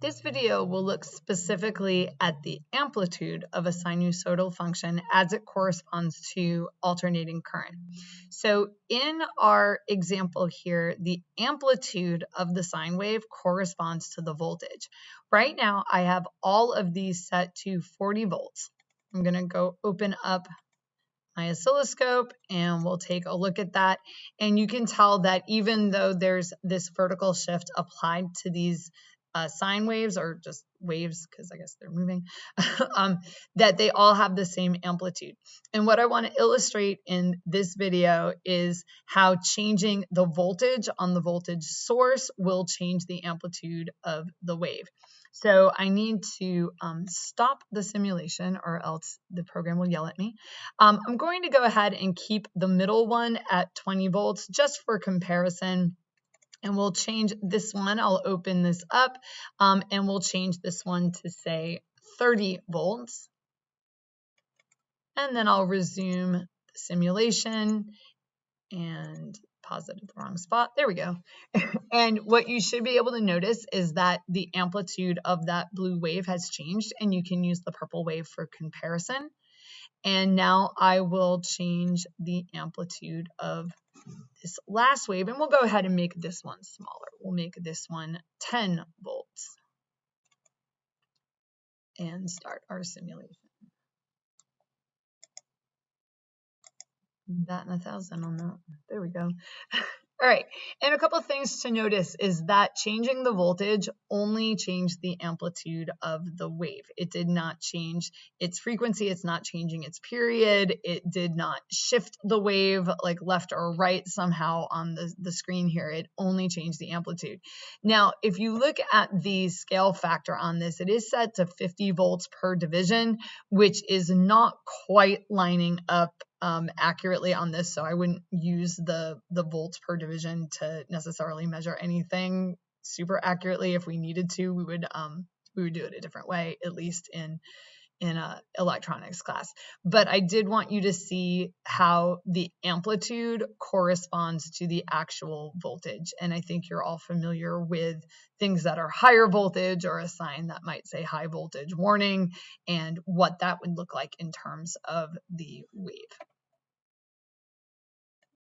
This video will look specifically at the amplitude of a sinusoidal function as it corresponds to alternating current. So in our example here, the amplitude of the sine wave corresponds to the voltage. Right now, I have all of these set to 40 volts. I'm going to go open up my oscilloscope and we'll take a look at that. And you can tell that even though there's this vertical shift applied to these sine waves, or just waves because I guess they're moving, that they all have the same amplitude. And what I want to illustrate in this video is how changing the voltage on the voltage source will change the amplitude of the wave. So I need to stop the simulation or else the program will yell at me. I'm going to go ahead and keep the middle one at 20 volts just for comparison. And we'll change this one. I'll open this up and we'll change this one to say 30 volts. And then I'll resume the simulation and pause it at the wrong spot. There we go. And what you should be able to notice is that the amplitude of that blue wave has changed, and you can use the purple wave for comparison. And now I will change the amplitude of this last wave, and we'll go ahead and make this one smaller. We'll make this one 10 volts and start our simulation. That and 1,000 on that. There we go. All right, and a couple of things to notice is that changing the voltage only changed the amplitude of the wave. It did not change its frequency. It's not changing its period. It did not shift the wave like left or right somehow on the screen here. It only changed the amplitude. Now, if you look at the scale factor on this, it is set to 50 volts per division, which is not quite lining up accurately on this, so I wouldn't use the volts per division to necessarily measure anything super accurately. If we needed to, we would do it a different way, at least in a electronics class. But I did want you to see how the amplitude corresponds to the actual voltage, and I think you're all familiar with things that are higher voltage or a sign that might say high voltage warning and what that would look like in terms of the wave.